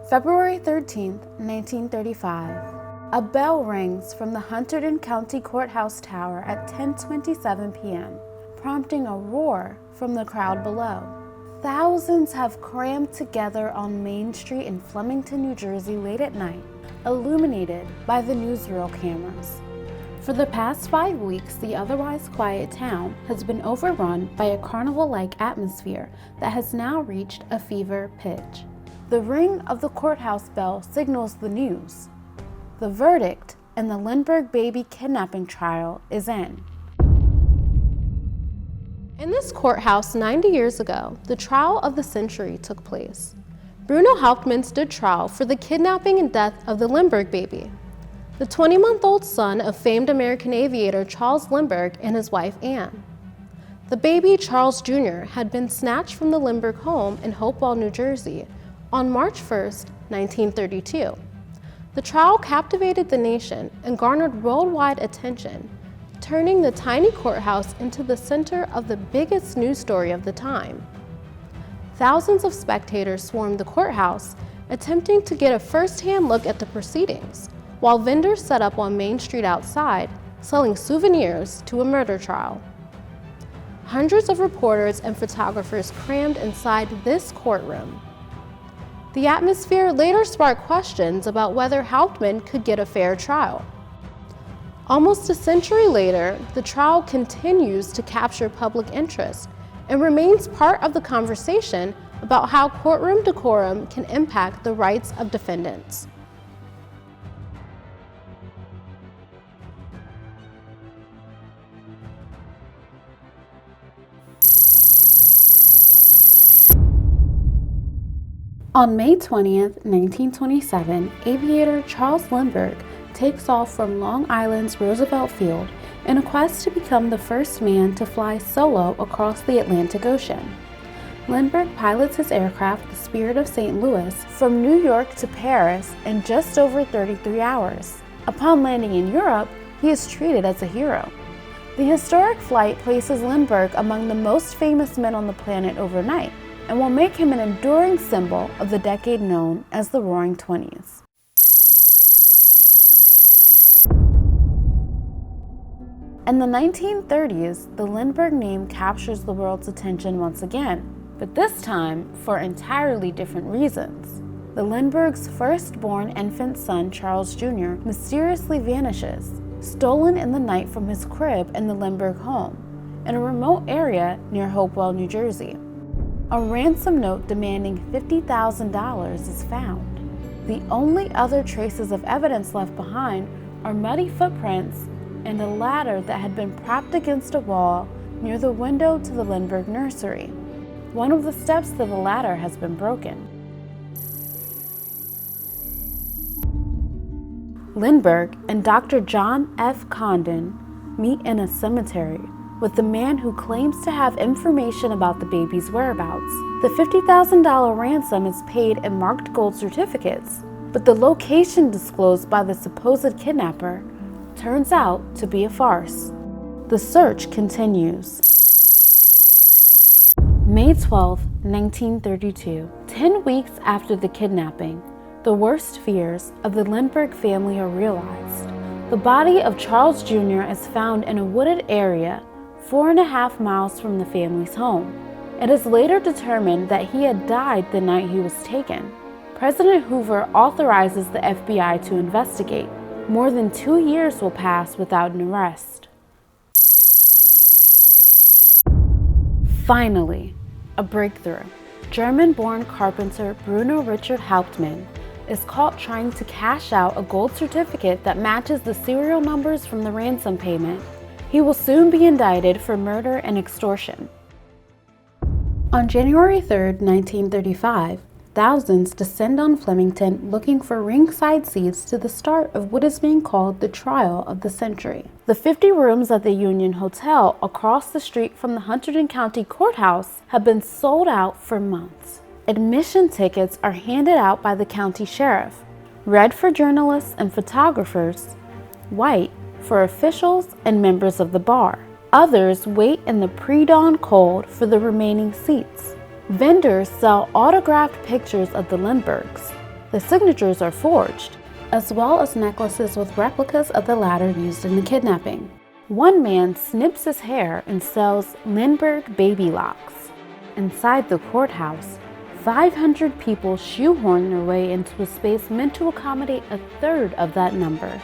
February 13, 1935. A bell rings from the Hunterdon County Courthouse Tower at 10:27 p.m., prompting a roar from the crowd below. Thousands have crammed together on Main Street in Flemington, New Jersey late at night, illuminated by the newsreel cameras. For the past 5 weeks, the otherwise quiet town has been overrun by a carnival-like atmosphere that has now reached a fever pitch. The ring of the courthouse bell signals the news. The verdict in the Lindbergh baby kidnapping trial is in. In this courthouse 90 years ago, the trial of the century took place. Bruno Hauptmann stood trial for the kidnapping and death of the Lindbergh baby, the 20-month-old son of famed American aviator Charles Lindbergh and his wife Anne. The baby, Charles Jr., had been snatched from the Lindbergh home in Hopewell, New Jersey on March 1, 1932. The trial captivated the nation and garnered worldwide attention, turning the tiny courthouse into the center of the biggest news story of the time. Thousands of spectators swarmed the courthouse, attempting to get a first-hand look at the proceedings, while vendors set up on Main Street outside, selling souvenirs to a murder trial. Hundreds of reporters and photographers crammed inside this courtroom. The atmosphere later sparked questions about whether Hauptmann could get a fair trial. Almost a century later, the trial continues to capture public interest and remains part of the conversation about how courtroom decorum can impact the rights of defendants. On May 20th, 1927, aviator Charles Lindbergh takes off from Long Island's Roosevelt Field in a quest to become the first man to fly solo across the Atlantic Ocean. Lindbergh pilots his aircraft, the Spirit of St. Louis, from New York to Paris in just over 33 hours. Upon landing in Europe, he is treated as a hero. The historic flight places Lindbergh among the most famous men on the planet overnight, and will make him an enduring symbol of the decade known as the Roaring Twenties. In the 1930s, the Lindbergh name captures the world's attention once again, but this time for entirely different reasons. The Lindbergh's firstborn infant son, Charles Jr., mysteriously vanishes, stolen in the night from his crib in the Lindbergh home, in a remote area near Hopewell, New Jersey. A ransom note demanding $50,000 is found. The only other traces of evidence left behind are muddy footprints and a ladder that had been propped against a wall near the window to the Lindbergh nursery. One of the steps to the ladder has been broken. Lindbergh and Dr. John F. Condon meet in a cemetery with the man who claims to have information about the baby's whereabouts. The $50,000 ransom is paid in marked gold certificates, but the location disclosed by the supposed kidnapper turns out to be a farce. The search continues. May 12, 1932. 10 weeks after the kidnapping, the worst fears of the Lindbergh family are realized. The body of Charles Jr. is found in a wooded area 4.5 miles from the family's home. It is later determined that he had died the night he was taken. President Hoover authorizes the FBI to investigate. More than 2 years will pass without an arrest. Finally, a breakthrough. German-born carpenter Bruno Richard Hauptmann is caught trying to cash out a gold certificate that matches the serial numbers from the ransom payment. He will soon be indicted for murder and extortion. On January 3, 1935, thousands descend on Flemington looking for ringside seats to the start of what is being called the trial of the century. The 50 rooms at the Union Hotel across the street from the Hunterdon County Courthouse have been sold out for months. Admission tickets are handed out by the county sheriff, red for journalists and photographers, white for officials and members of the bar. Others wait in the pre-dawn cold for the remaining seats. Vendors sell autographed pictures of the Lindberghs. The signatures are forged, as well as necklaces with replicas of the latter used in the kidnapping. One man snips his hair and sells Lindbergh baby locks. Inside the courthouse, 500 people shoehorn their way into a space meant to accommodate a third of that number.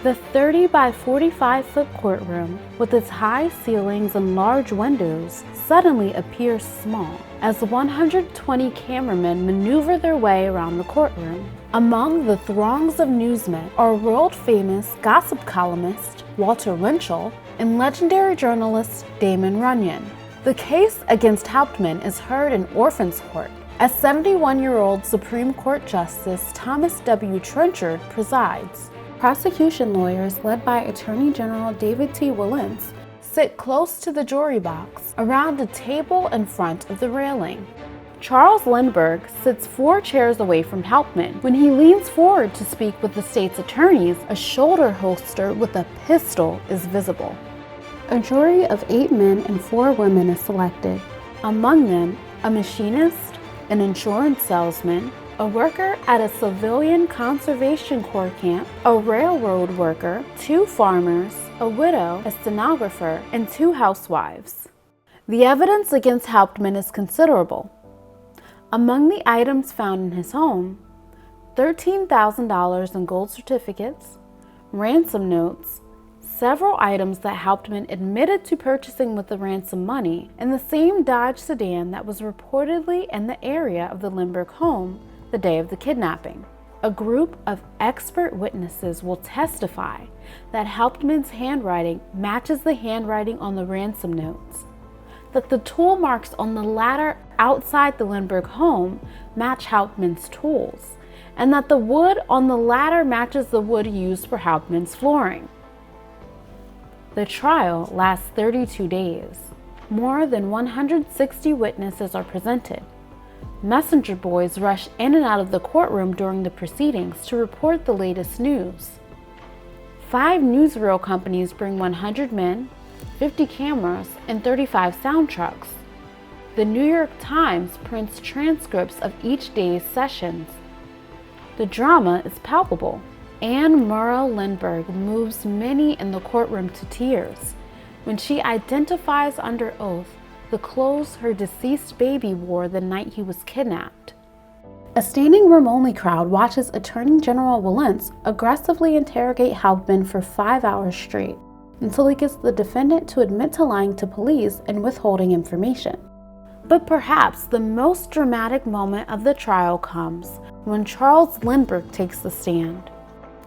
The 30 by 45-foot courtroom, with its high ceilings and large windows, suddenly appears small as 120 cameramen maneuver their way around the courtroom. Among the throngs of newsmen are world-famous gossip columnist Walter Winchell and legendary journalist Damon Runyon. The case against Hauptmann is heard in Orphans Court, as 71-year-old Supreme Court Justice Thomas W. Trenchard presides. Prosecution lawyers led by Attorney General David T. Wilentz sit close to the jury box around a table in front of the railing. Charles Lindbergh sits 4 chairs away from Hauptmann. When he leans forward to speak with the state's attorneys, a shoulder holster with a pistol is visible. A jury of 8 men and 4 women is selected. Among them, a machinist, an insurance salesman, a worker at a civilian conservation corps camp, a railroad worker, 2 farmers, a widow, a stenographer, and 2 housewives. The evidence against Hauptmann is considerable. Among the items found in his home, $13,000 in gold certificates, ransom notes, several items that Hauptmann admitted to purchasing with the ransom money, and the same Dodge sedan that was reportedly in the area of the Lindbergh home the day of the kidnapping. A group of expert witnesses will testify that Hauptmann's handwriting matches the handwriting on the ransom notes, that the tool marks on the ladder outside the Lindbergh home match Hauptmann's tools, and that the wood on the ladder matches the wood used for Hauptmann's flooring. The trial lasts 32 days. More than 160 witnesses are presented. Messenger boys rush in and out of the courtroom during the proceedings to report the latest news. 5 newsreel companies bring 100 men, 50 cameras, and 35 sound trucks. The New York Times prints transcripts of each day's sessions. The drama is palpable. Anne Murrell Lindbergh moves many in the courtroom to tears when she identifies under oath the clothes her deceased baby wore the night he was kidnapped. A standing room only crowd watches Attorney General Wilentz aggressively interrogate Hauptmann for 5 hours straight until he gets the defendant to admit to lying to police and withholding information. But perhaps the most dramatic moment of the trial comes when Charles Lindbergh takes the stand.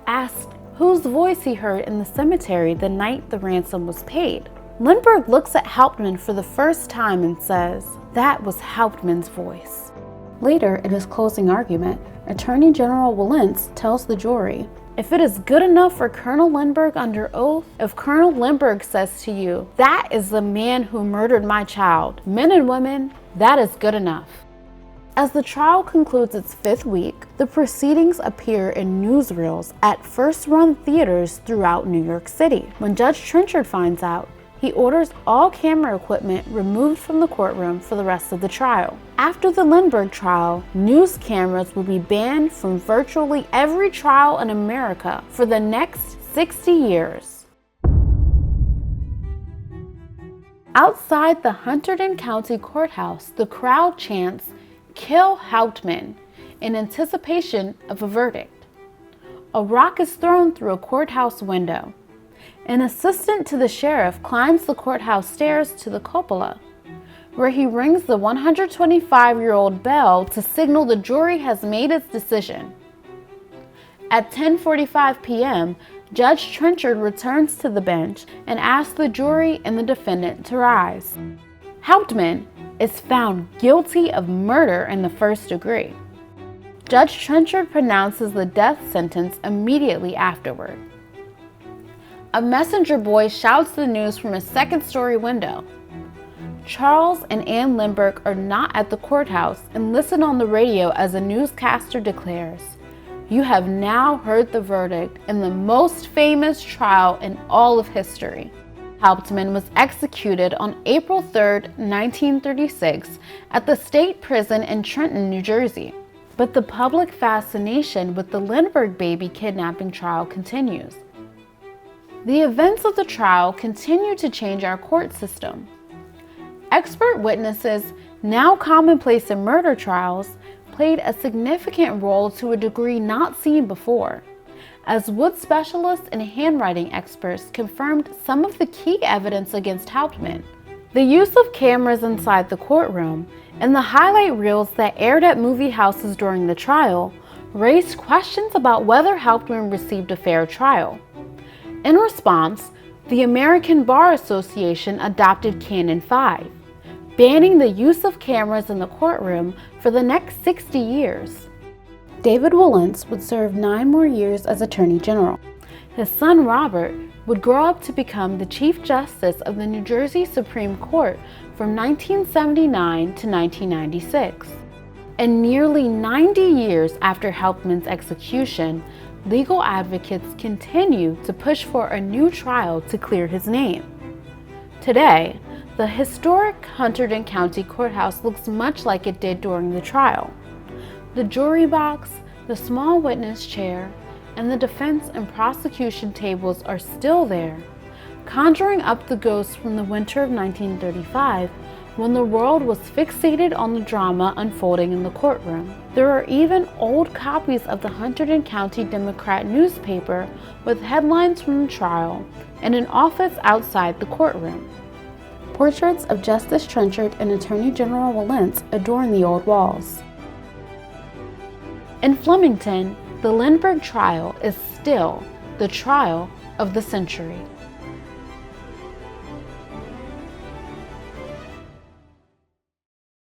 Asked whose voice he heard in the cemetery the night the ransom was paid, Lindbergh looks at Hauptmann for the first time and says, "That was Hauptmann's voice." Later, in his closing argument, Attorney General Wilentz tells the jury, "If it is good enough for Colonel Lindbergh under oath, if Colonel Lindbergh says to you, 'That is the man who murdered my child,' men and women, that is good enough." As the trial concludes its 5th week, the proceedings appear in newsreels at first-run theaters throughout New York City. When Judge Trenchard finds out, he orders all camera equipment removed from the courtroom for the rest of the trial. After the Lindbergh trial, news cameras will be banned from virtually every trial in America for the next 60 years. Outside the Hunterdon County Courthouse, the crowd chants, "Kill Hauptmann," in anticipation of a verdict. A rock is thrown through a courthouse window. An assistant to the sheriff climbs the courthouse stairs to the cupola, where he rings the 125-year-old bell to signal the jury has made its decision. At 10:45 p.m., Judge Trenchard returns to the bench and asks the jury and the defendant to rise. Hauptmann is found guilty of murder in the 1st degree. Judge Trenchard pronounces the death sentence immediately afterward. A messenger boy shouts the news from a 2nd-story window. Charles and Anne Lindbergh are not at the courthouse and listen on the radio as a newscaster declares, "You have now heard the verdict in the most famous trial in all of history." Hauptmann was executed on April 3, 1936, at the state prison in Trenton, New Jersey. But the public fascination with the Lindbergh baby kidnapping trial continues. The events of the trial continue to change our court system. Expert witnesses, now commonplace in murder trials, played a significant role to a degree not seen before, as wood specialists and handwriting experts confirmed some of the key evidence against Hauptmann. The use of cameras inside the courtroom and the highlight reels that aired at movie houses during the trial raised questions about whether Hauptmann received a fair trial. In response, the American Bar Association adopted Canon 5, banning the use of cameras in the courtroom for the next 60 years. David Wilentz would serve 9 more years as Attorney General. His son Robert would grow up to become the Chief Justice of the New Jersey Supreme Court from 1979 to 1996. And nearly 90 years after Hauptmann's execution, legal advocates continue to push for a new trial to clear his name. Today, the historic Hunterdon County Courthouse looks much like it did during the trial. The jury box, the small witness chair, and the defense and prosecution tables are still there, conjuring up the ghosts from the winter of 1935 when the world was fixated on the drama unfolding in the courtroom. There are even old copies of the Hunterdon County Democrat newspaper with headlines from the trial in an office outside the courtroom. Portraits of Justice Trenchard and Attorney General Wilentz adorn the old walls. In Flemington, the Lindbergh trial is still the trial of the century.